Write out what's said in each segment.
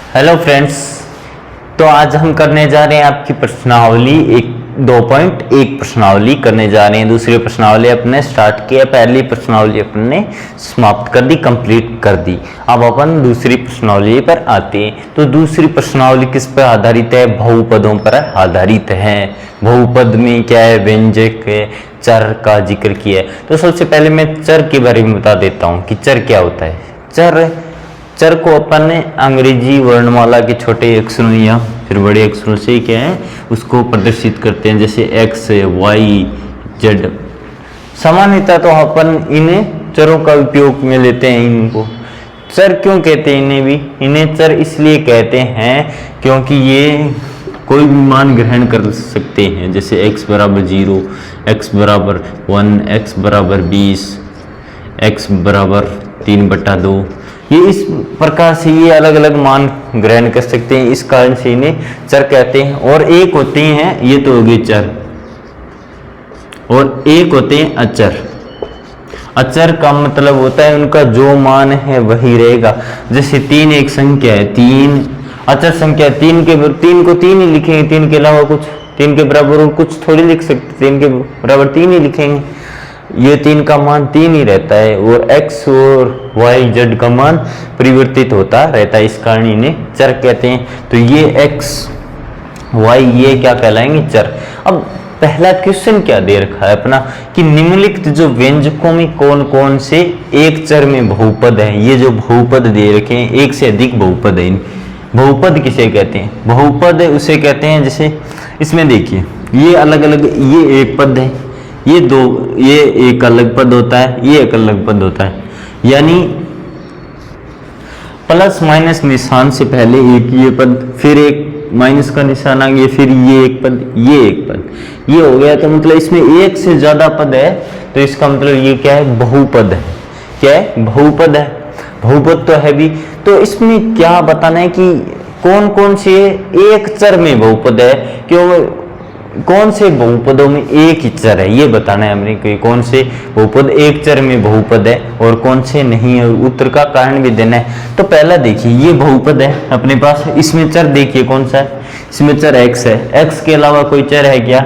Hello friends. तो आज हम करने जा रहे हैं आपकी प्रश्नावली 2.1 प्रश्नावली करने जा रहे हैं। दूसरी प्रश्नावली अपने स्टार्ट किया, पहली प्रश्नावली अपने समाप्त कर दी, कंप्लीट कर दी। अब अपन दूसरी प्रश्नावली पर आते हैं। तो दूसरी प्रश्नावली किस पर आधारित है? बहुपदों पर आधारित है। बहुपद में क्या है? व्यंजक है, चर का जिक्र किया है। तो सबसे पहले मैं चर के बारे में बता देता हूँ कि चर क्या होता है। चर को अपन ने अंग्रेजी वर्णमाला के छोटे अक्षरों या फिर बड़े अक्षरों से क्या है उसको प्रदर्शित करते हैं, जैसे एक्स, वाई, जेड। सामान्यतः तो अपन इन्हें चरों का उपयोग में लेते हैं। इनको चर क्यों कहते हैं? इन्हें चर इसलिए कहते हैं क्योंकि ये कोई भी मान ग्रहण कर सकते हैं, जैसे x बराबर 0, x बराबर 1, x बराबर 20, x बराबर 3/2। ये इस प्रकार से ये अलग अलग मान ग्रहण कर सकते हैं, इस कारण से इन्हें चर कहते हैं। और एक होते हैं, ये तो हो गए चर, और एक होते हैं अचर। अचर का मतलब होता है उनका जो मान है वही रहेगा। जैसे 3 एक संख्या है, 3 अचर संख्या, 3 को 3 ही लिखेंगे, 3 के अलावा कुछ 3 के बराबर कुछ थोड़ी लिख सकते, 3 के बराबर 3 ही लिखेंगे। ये 3 का मान 3 ही रहता है, और x और y z का मान परिवर्तित होता रहता है, इस कारण इन्हें चर कहते हैं। तो ये x y ये क्या कहलाएंगे? चर। अब पहला क्वेश्चन क्या दे रखा है अपना कि निम्नलिखित जो व्यंजकों में कौन कौन से एक चर में बहुपद है। ये जो बहुपद दे रखे हैं, एक से अधिक बहुपद है। बहुपद किसे कहते हैं? बहुपद उसे कहते हैं, जैसे इसमें देखिए ये अलग अलग, ये एक पद है, ये दो, ये एक अलग पद होता है, ये एक अलग पद होता है। यानी प्लस माइनस निशान से पहले एक ये पद, फिर एक माइनस का निशान आ गया, फिर ये एक पद, ये एक पद, ये हो गया। तो मतलब इसमें एक से ज्यादा पद है, तो इसका मतलब ये क्या है? बहुपद है। क्या है? बहुपद है। बहुपद तो है भी। तो इसमें क्या बताना है कि कौन कौन से एक चर में बहुपद है, क्यों कौन से बहुपदों में एक ही चर है, ये बताना है हमने कि कौन से बहुपद एक चर में बहुपद है और कौन से नहीं है। उत्तर का कारण भी देना है। तो पहला देखिए, ये बहुपद है अपने पास, इसमें चर देखिए कौन सा है? इसमें चर x है। x के अलावा कोई चर है क्या?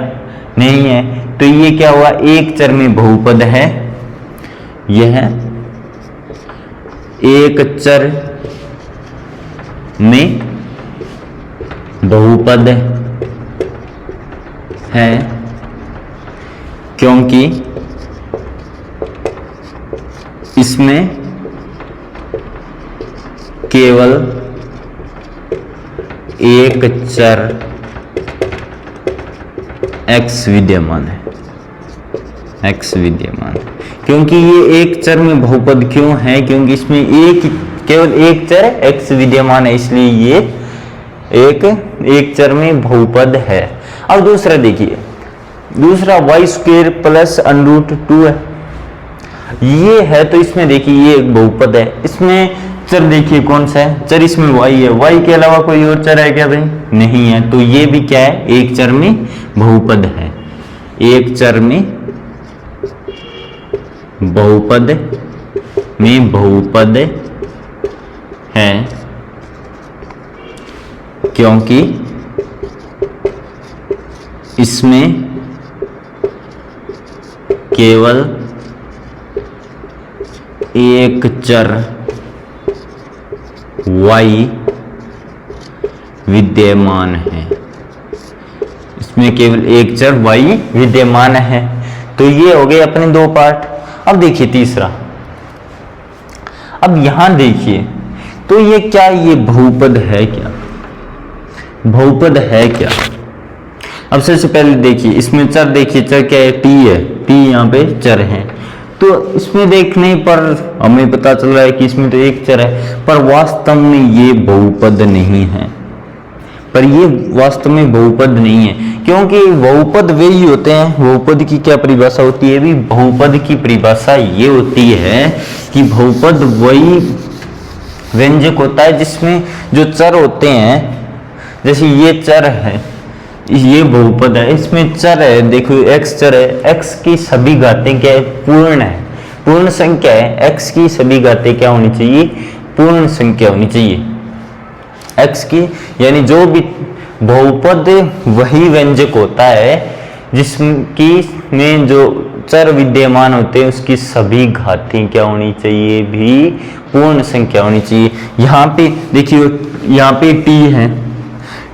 नहीं है। तो ये क्या हुआ? एक चर में बहुपद है। यह एक चर में बहुपद है क्योंकि इसमें केवल एक चर x विद्यमान है। x विद्यमान है क्योंकि ये एक चर में बहुपद क्यों है? क्योंकि इसमें केवल एक चर x विद्यमान है, इसलिए ये एक चर में बहुपद है। अब दूसरा देखिए, दूसरा y² प्लस √2 है, ये है। तो इसमें देखिए ये एक बहुपद है। इसमें चर देखिए कौन सा है? चर इसमें y है। y के अलावा कोई और चर है क्या भाई? नहीं है। तो ये भी क्या है? एक चर में बहुपद है। एक चर में बहुपद है क्योंकि इसमें केवल एक चर y विद्यमान है। इसमें केवल एक चर y विद्यमान है। तो ये हो गए अपने दो पार्ट। अब देखिए तीसरा। अब यहां देखिए, तो ये क्या, ये बहुपद है क्या? बहुपद है क्या? अब सबसे पहले देखिए, इसमें चर देखिए, चर क्या है? t है। t यहाँ पे चर है। तो इसमें देखने पर हमें पता चल रहा है कि इसमें तो एक चर है, पर वास्तव में ये बहुपद नहीं है। बहुपद नहीं है क्योंकि बहुपद वे ही होते हैं। बहुपद की क्या परिभाषा होती है? भी बहुपद की परिभाषा ये होती है कि बहुपद वही व्यंजक होता है जिसमें जो चर होते हैं, जैसे ये चर है, ये बहुपद है, इसमें चर है, देखो x चर है, x की सभी घातें क्या है? पूर्ण है, पूर्ण संख्या है। x की सभी घातें क्या होनी चाहिए? पूर्ण संख्या होनी चाहिए। x की, यानी जो भी बहुपद वही व्यंजक होता है जिसकी में जो चर विद्यमान होते हैं उसकी सभी घातें क्या होनी चाहिए, भी पूर्ण संख्या होनी चाहिए। यहाँ पे देखिए, यहाँ पे t है,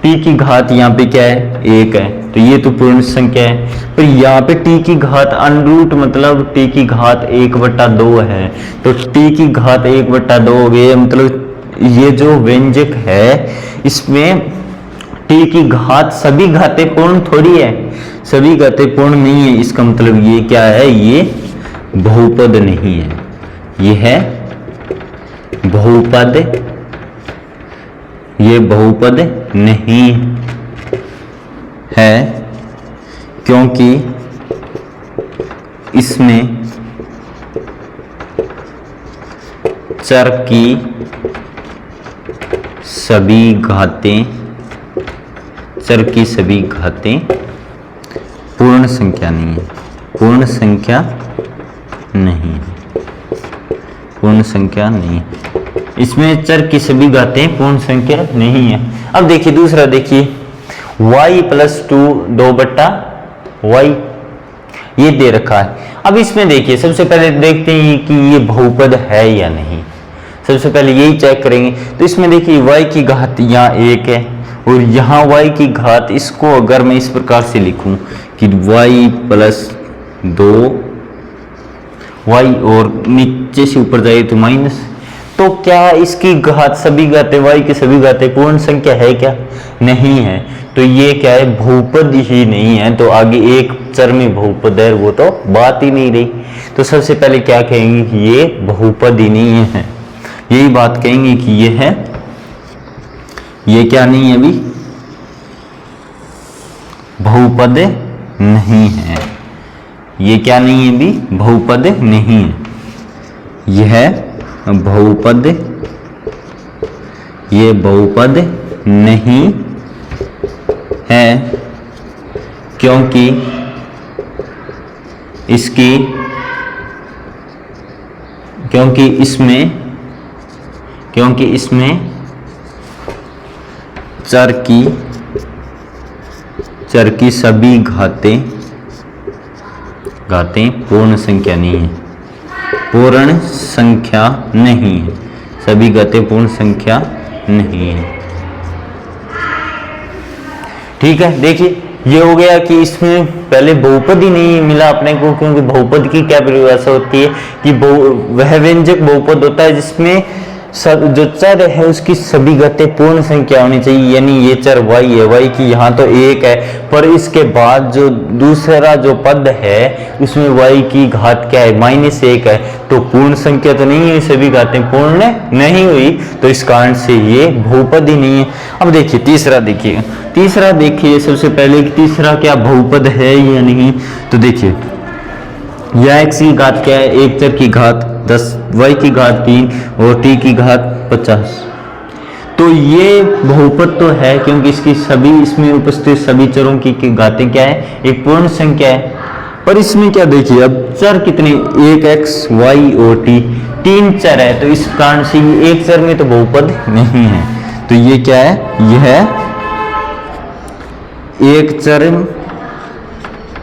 t की घात यहाँ पे क्या है, 1 है, तो ये तो पूर्ण संख्या है। पर यहाँ पे t की घात अनरूट मतलब t की घात 1/2 है, तो t की घात 1/2 हो गई, मतलब ये जो व्यंजक है इसमें t की घात सभी घातें पूर्ण थोड़ी है, सभी घातें पूर्ण नहीं है। इसका मतलब ये क्या है, ये बहुपद नहीं है, ये है बहुपद, ये बहुपद नहीं है, क्योंकि इसमें चर की सभी घातें, चर की सभी घातें पूर्ण संख्या नहीं है, पूर्ण संख्या नहीं है, पूर्ण संख्या नहीं है। इसमें चर की सभी घातें पूर्ण संख्या नहीं है। अब देखिए दूसरा, देखिए y + 2/y ये दे रखा है। अब इसमें देखिए सबसे पहले देखते हैं कि ये बहुपद है या नहीं, सबसे पहले यही चेक करेंगे। तो इसमें देखिए y की घात यहाँ 1 है और यहाँ y की घात, इसको अगर मैं इस प्रकार से लिखूं कि y + 2y और नीचे से ऊपर जाए तो माइनस, तो क्या इसकी घात सभी घातें, y की सभी घातें पूर्ण संख्या है क्या, नहीं है, तो ये क्या है, बहुपद ही नहीं है। तो आगे एक चर में बहुपद है वो तो बात ही नहीं रही। तो सबसे पहले क्या कहेंगे कि ये बहुपद ही नहीं है, यही बात कहेंगे कि ये है, ये क्या नहीं है, अभी बहुपद नहीं है, ये क्या नहीं है, अभी बहुपद नहीं है, यह बहुपद, ये बहुपद नहीं है, क्योंकि इसकी, क्योंकि इसमें चर की सभी घातें पूर्ण संख्या नहीं है, पूर्ण संख्या नहीं है, सभी घातें पूर्ण संख्या नहीं है। ठीक है, देखिए ये हो गया कि इसमें पहले बहुपद ही नहीं मिला अपने को, क्योंकि बहुपद की क्या परिभाषा होती है कि वह व्यंजक बहुपद होता है जिसमें जो चर है उसकी सभी घातें पूर्ण संख्या होनी चाहिए, यानी ये चर y है, y की यहाँ तो 1 है, पर इसके बाद जो दूसरा जो पद है उसमें y की घात क्या है, -1 है, तो पूर्ण संख्या तो नहीं है, सभी घातें पूर्ण नहीं हुई, तो इस कारण से ये बहुपद ही नहीं है। अब देखिए तीसरा, देखिए तीसरा, देखिए सबसे पहले कि तीसरा क्या बहुपद है या नहीं। तो देखिए यह x की घात क्या है, एक चर की घात 10, y की घात 3 और t की घात 50, तो ये बहुपद तो है क्योंकि इसकी सभी, इसमें उपस्थित सभी चरों की घातें क्या है, एक पूर्ण संख्या है। पर इसमें क्या देखिए, अब चर कितने, एक x, y और t, 3 चर है, तो इस कारण से ये एक चर में तो बहुपद नहीं है, तो ये क्या है, यह एक चर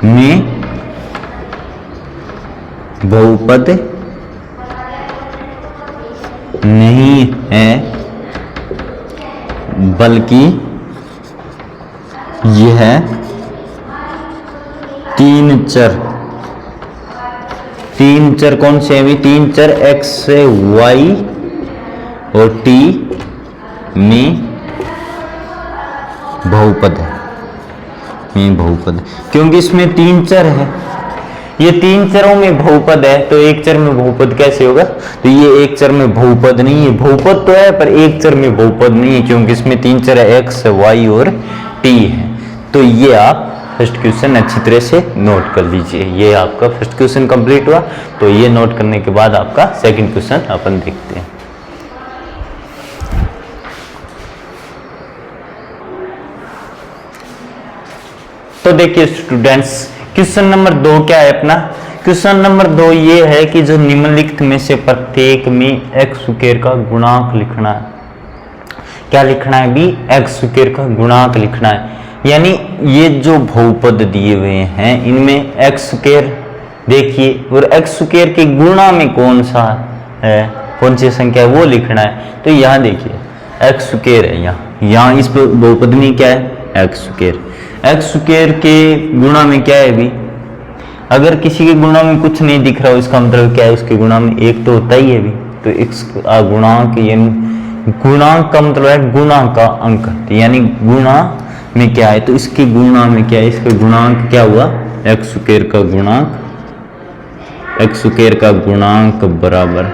में बहुपद नहीं है, बल्कि यह 3 चर कौन से हैं, 3 चर x से y और t में बहुपद है, क्योंकि इसमें 3 चर है, ये 3 चरों में बहुपद है, तो एक चर में बहुपद कैसे होगा, तो ये एक चर में बहुपद नहीं है, बहुपद तो है पर एक चर में बहुपद नहीं है, क्योंकि इसमें 3 चर है, x, y और t है। तो ये आप फर्स्ट क्वेश्चन अच्छी तरह से नोट कर लीजिए। ये आपका फर्स्ट क्वेश्चन कंप्लीट हुआ, तो ये नोट करने के बाद आपका सेकंड क्वेश्चन अपन देखते हैं। तो देखिए स्टूडेंट्स, क्वेश्चन नंबर 2 क्या है अपना, क्वेश्चन नंबर 2 ये है कि जो निम्नलिखित में से प्रत्येक में x स्क्वायर का गुणांक लिखना है। क्या लिखना है भी, एक्स स्क्वायर का गुणांक लिखना है। यानी ये जो बहुपद दिए हुए हैं इनमें एक्स स्क्वायर देखिए और एक्स स्क्वायर के गुणा में कौन सा है, कौन सी संख्या है वो लिखना है। तो यहाँ देखिए एक्स स्क्वायर है, यहाँ इस बहुपद में क्या है एक्स स्क्वायर, एक्स स्क्वायर के गुणा में क्या है भी, अगर किसी के गुणा में कुछ नहीं दिख रहा हो इसका मतलब क्या है उसके गुणा में एक तो होता ही है भी। तो एक्स गुणांक, यानी गुणांक का मतलब है गुणा का अंक, यानी गुणा में क्या है तो इसके गुणा में क्या है, इसके गुणांक क्या हुआ एक्स स्क्वायर का गुणांक, एक्स स्क्वायर का गुणांक बराबर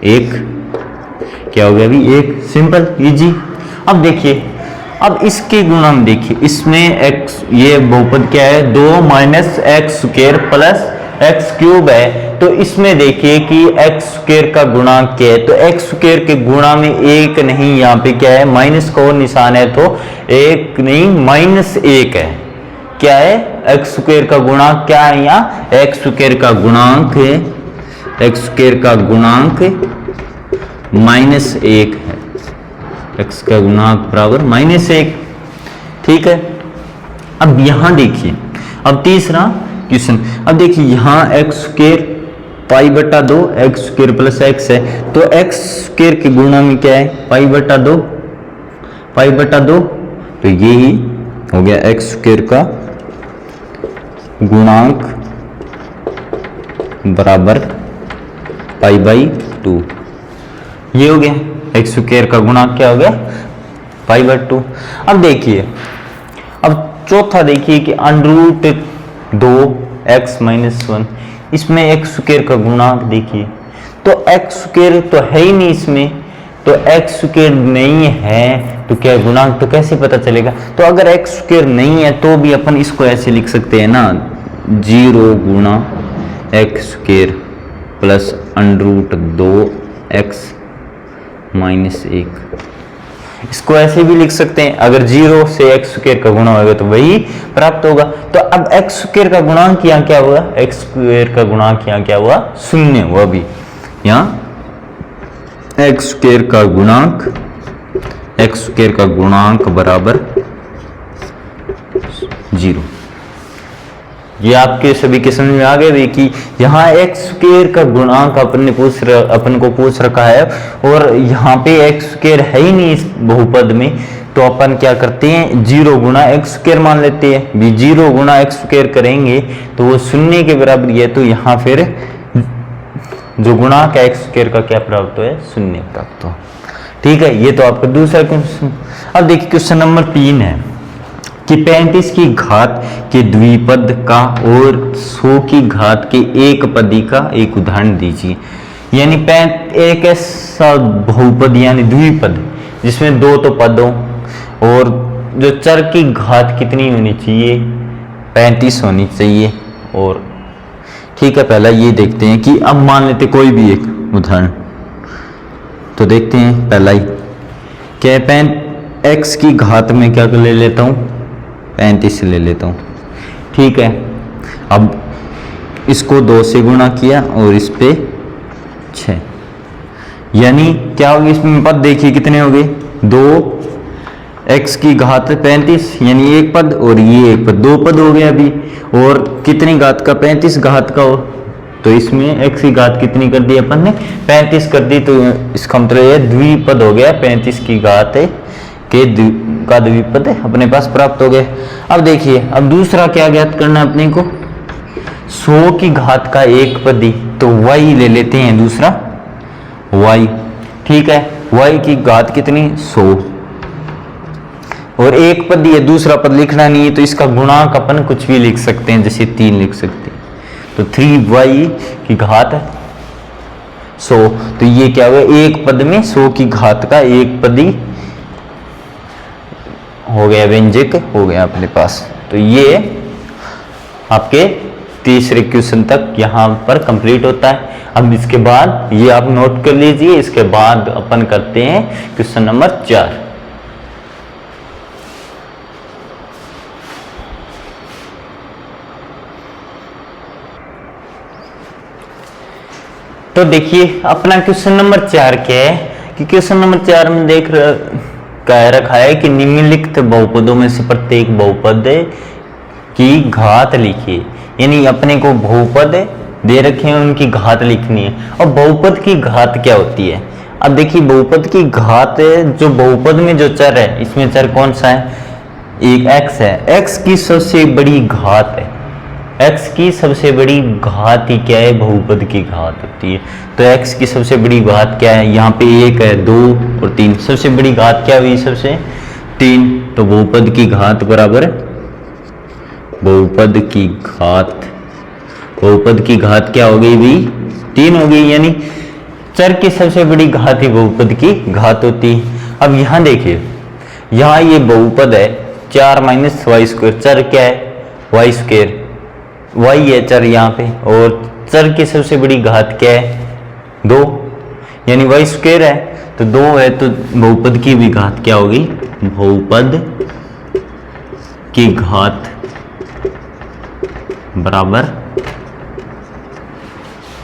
एक, क्या हो गया अभी एक, सिंपल इजी। अब देखिए अब इसके गुणा में देखिए, इसमें एक्स, ये बहुपद क्या है 2 minus x square plus x cube है। तो इसमें देखिए कि एक्स स्क्वायर का गुणांक क्या है, तो एक्स स्क्वायर के गुणा में एक नहीं, यहाँ पे क्या है माइनस का और निशान है, तो एक नहीं माइनस एक है। क्या है एक्स स्क्वायर का गुणांक क्या है, यहाँ एक्स स्क्वायर का गुणांक है, एक्स स्क्वायर का गुणांक माइनस एक है, एक्स का गुणांक बराबर माइनस एक, ठीक है। अब यहां देखिए, अब तीसरा क्वेश्चन, अब देखिए यहां एक्स स्क्वायर पाई बटा 2 एक्स स्क्वायर प्लस एक्स है, तो एक्स स्क्वायर के गुणा में क्या है पाई बटा 2, पाई बटा 2, तो यही हो गया एक्स स्क्वायर का गुणांक बराबर पाई बाई 2, ये हो गया एक्स स्क्वायर का गुणांक क्या हो गया पाई बाई 2। अब देखिए अब चौथा देखिए कि अंडर 2 एक्स माइनस 1, इसमें एक्स स्क्वायर का गुणांक देखिए, तो एक्स स्क्वायर तो है ही नहीं इसमें, तो एक्स स्क्वायर नहीं है तो क्या गुणांक तो कैसे पता चलेगा। तो अगर एक्स स्क्वायर नहीं है तो भी अपन इसको ऐसे लिख सकते हैं ना, 0 गुणा x square plus under 2 x minus 1, इसको ऐसे भी लिख सकते हैं, अगर 0 से एक्स स्क्वायर का गुणा होगा तो वही प्राप्त होगा। तो अब एक्स स्क्वायर का गुणांक यहाँ क्या हुआ, एक्स स्क्वायर का गुणांक यहाँ क्या हुआ शून्य हुआ भी, यहाँ एक्स स्क्वायर का गुणांक, एक्स स्क्वायर का गुणांक बराबर 0। ये आपके सभी के समझ में आ गए भी कि यहाँ एक्स स्क्वायर का गुणांक अपन को पूछ रखा है और यहाँ पे एक्स स्क्वायर है ही नहीं इस बहुपद में, तो अपन क्या करते हैं 0 गुणा एक्स स्क्वायर मान लेते हैं भी, 0 गुणा एक्स स्क्वायर करेंगे तो वो शून्य के बराबर है, तो यहाँ फिर जो गुणांक एक्स स्क्वायर का क्या प्राप्त हो, शून्य प्राप्त हो, ठीक है। ये तो आपका दूसरा क्वेश्चन। अब देखिए क्वेश्चन नंबर 3 है कि 35 की घात के द्विपद का और 100 की घात के एक पदी का एक उदाहरण दीजिए। यानी एक ऐसा बहुपद यानी द्विपद जिसमें 2 तो पद हो और जो चर की घात कितनी होनी चाहिए 35 होनी चाहिए, और ठीक है पहला ये देखते हैं कि अब मान लेते कोई भी एक उदाहरण, तो देखते हैं पहला ही क्या एक्स की घात में क्या ले लेता हूँ 35 ले लेता हूँ, ठीक है। अब इसको 2 से गुणा किया और इस पे 6, यानी क्या होगी इसमें पद देखिए कितने हो गए 2 एक्स की घात 35 यानी एक पद और ये एक पद, 2 पद हो गए अभी, और कितनी घात का 35 घात का हो, तो इसमें एक्स की घात कितनी कर दी अपन ने 35 कर दी, तो इसका मतलब ये द्विपद हो गया 35 की घात के का द्विपद अपने पास प्राप्त हो गए। अब देखिए अब दूसरा क्या ज्ञात करना है अपने को 100 की घात का एक पदी, तो y ले लेते हैं दूसरा y, ठीक है। y की घात कितनी 100 और एक पद है, दूसरा पद लिखना नहीं है तो इसका गुणांक अपन कुछ भी लिख सकते हैं, जैसे 3 लिख सकते हैं, तो 3y की घात 100, तो ये क्या हुआ एक पद में 100 की घात का एक पदी हो गया, व्यंजक हो गया अपने पास। तो ये आपके तीसरे क्वेश्चन तक यहाँ पर कंप्लीट होता है। अब इसके बाद ये आप नोट कर लीजिए, इसके बाद अपन करते हैं क्वेश्चन नंबर 4। तो देखिए अपना क्वेश्चन नंबर 4 क्या है कि क्वेश्चन नंबर 4 में कह रखा है कि निम्नलिखित बहुपदों में से प्रत्येक बहुपद की घात लिखिए। यानी अपने को बहुपद दे रखे हैं, उनकी घात लिखनी है। और बहुपद की घात क्या होती है? अब देखिए बहुपद की घात, जो बहुपद में जो चर है, इसमें चर कौन सा है? एक x है। x की सबसे बड़ी घात है। x की सबसे बड़ी घात ही क्या है? बहुपद की घात होती है। तो x की सबसे बड़ी घात क्या है? यहाँ पे 1 है, 2 और 3। सबसे बड़ी घात क्या हुई? सबसे 3। तो बहुपद की घात बराबर बहुपद की घात, बहुपद की घात क्या हो गई भी? 3 हो गई। यानी चर की सबसे बड़ी घात ही बहुपद की घात होती है। अब यहां देखिए, यहां ये बहुपद है 4 माइनस वाई स्क्वायर। चर क्या है? वाई स्क्वायर, वाई है चर यहाँ पे। और चर की सबसे बड़ी घात क्या है? 2, यानी वाई स्क्वायर है तो 2 है, तो बहुपद की भी घात क्या होगी? बहुपद की घात बराबर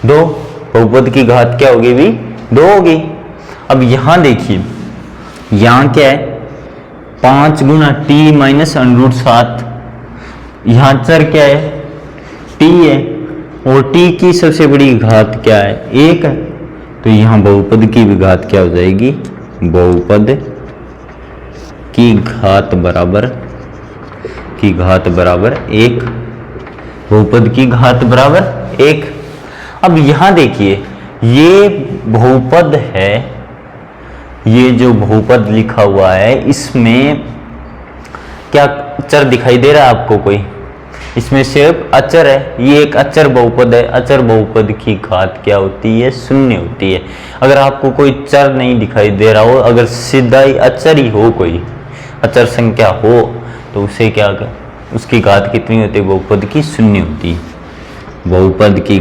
2। बहुपद की घात क्या होगी भी? 2 होगी। अब यहां देखिए, यहां क्या है? 5 गुना टी माइनस अंडरूट 7। यहां चर क्या है? टी है। और टी की सबसे बड़ी घात क्या है? 1 है। तो यहां बहुपद की भी घात क्या हो जाएगी? बहुपद की घात बराबर 1। बहुपद की घात बराबर 1। अब यहां देखिए, ये बहुपद है, ये जो बहुपद लिखा हुआ है, इसमें क्या चर दिखाई दे रहा है आपको कोई? इसमें सिर्फ अचर है। ये एक अचर बहुपद है। अचर बहुपद की घात क्या होती है? 0 होती है। अगर आपको कोई चर नहीं दिखाई दे रहा हो, अगर सीधा ही अचर ही हो, कोई अचर संख्या हो, तो उसे क्या कर, उसकी घात कितनी होती है? बहुपद की 0 होती है। बहुपद की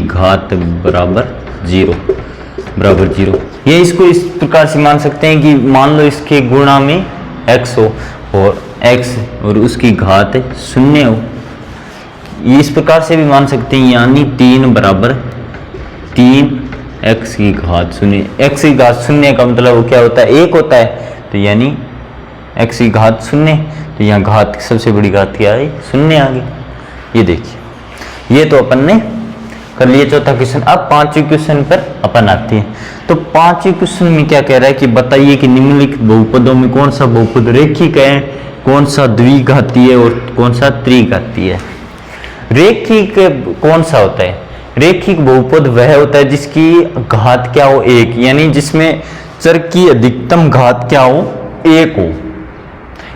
घात बराबर 0। ये इसको इस प्रकार से मान सकते हैं कि मान लो इसके गुणा में x हो और x और उसकी घात 0 हो। ये इस प्रकार से भी मान सकते हैं, यानी 3 बराबर 3x की घात 0। x की घात 0 का मतलब क्या होता है? 1 होता है। तो यानी x की घात 0, तो यहाँ घात सबसे बड़ी घात क्या है? 0 आ गई। ये देखिए, ये तो अपन ने कर लिए चौथा क्वेश्चन। अब पांचवें क्वेश्चन पर अपन आते हैं। तो पांचवें क्वेश्चन में क्या कह रहा है कि बताइए कि निम्नलिखित बहुपदों में कौन सा बहुपद रेखिक है, कौन सा द्विघाती है और कौन सा त्रिघाती है। रेखिक कौन सा होता है? रेखिक बहुपद वह होता है जिसकी घात क्या हो? 1, यानी जिसमें चर की अधिकतम घात क्या हो? 1 हो।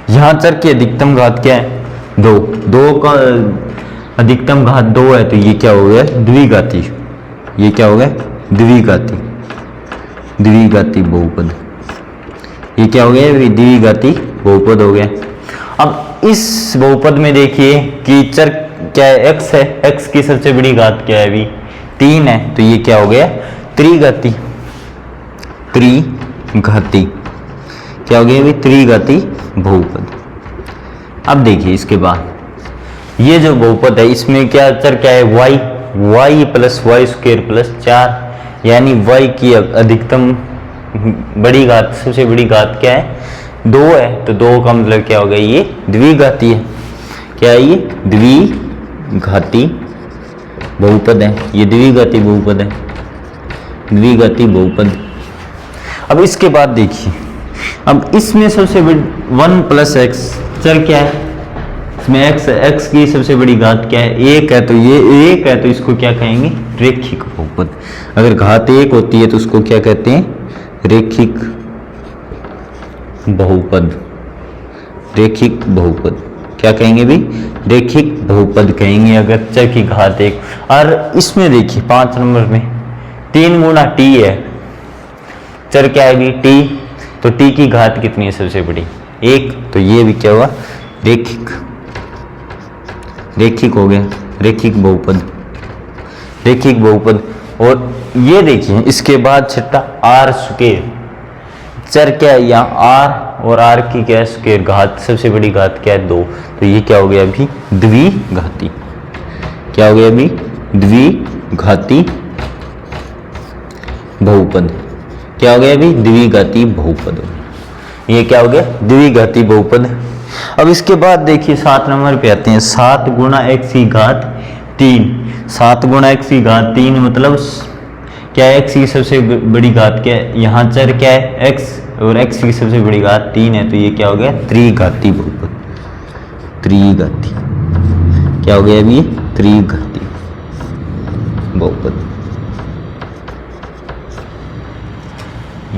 यहां चर की अधिकतम घात क्या है? 2 का अधिकतम घात 2 है, तो ये क्या हो गया? द्विघाती। ये क्या हो गया? द्विघाती बहुपद। ये क्या हो गया? द्विघाती बहुपद हो गया। अब इस बहुपद में देखिए कि चर क्या है? x है। x की सबसे बड़ी घात क्या है? अभी 3 है, तो ये क्या हो गया? त्रिघाती। क्या हो गया? अभी त्रिघाती बहुपद। अब देखिए इसके बाद ये जो बहुपद है, इसमें क्या चर क्या है? y plus y square plus 4, यानी y की अधिकतम बड़ी घात, सबसे बड़ी घात क्या है? 2 है। तो 2 का मतलब क्या हो गया? ये द्विघाती है। क्या है? ये द्विघाती बहुपद है। ये द्विघाती बहुपद है, द्विघाती बहुपद। अब इसके बाद देखिए, अब इसमें सबसे बड़ी 1 प्लस एक्स चर क्या है? इसमें x की सबसे बड़ी घात क्या है? 1 है। तो ये 1 है, तो इसको क्या कहेंगे? रेखिक बहुपद। अगर घात 1 होती है तो उसको क्या कहते हैं? रेखिक बहुपद। क्या कहेंगे भी? रेखिक बहुपद कहेंगे अगर चर की घात 1। और इसमें देखिए 5 नंबर में 3 गुना टी है। चर क्या है भी? टी। तो टी की घात कितनी है सबसे बड़ी? 1। तो ये भी क्या हुआ? रेखिक हो गया, रेखिक बहुपद। और ये देखिए इसके बाद छठा आर स्क्वायर। चर क्या है? यहाँ आर और आर की क्या है? स्क्वायर। घात सबसे बड़ी घात क्या है? 2। तो ये क्या हो गया? अभी द्विघाती। क्या हो गया? अभी द्विघाती बहुपद। क्या हो गया अभी? द्विघाती बहुपद। ये क्या हो गया? द्विघाती बहुपद। अब इसके बाद देखिए 7 नंबर पे आते हैं। 7 गुणा x की घात 3। 7 गुणा x की घात 3 मतलब क्या है? x की सबसे बड़ी घात क्या है? यहाँ चर क्या है? x, और x की सबसे बड़ी घात 3 है, तो ये क्या हो गया? त्रिघाती बहुपद। त्रिघाती क्या हो गया अभी? त्रिघाती बहुपद।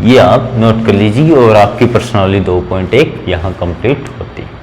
ये आप नोट कर लीजिए और आपकी प्रश्नावली 2.1 यहाँ कंप्लीट होती है।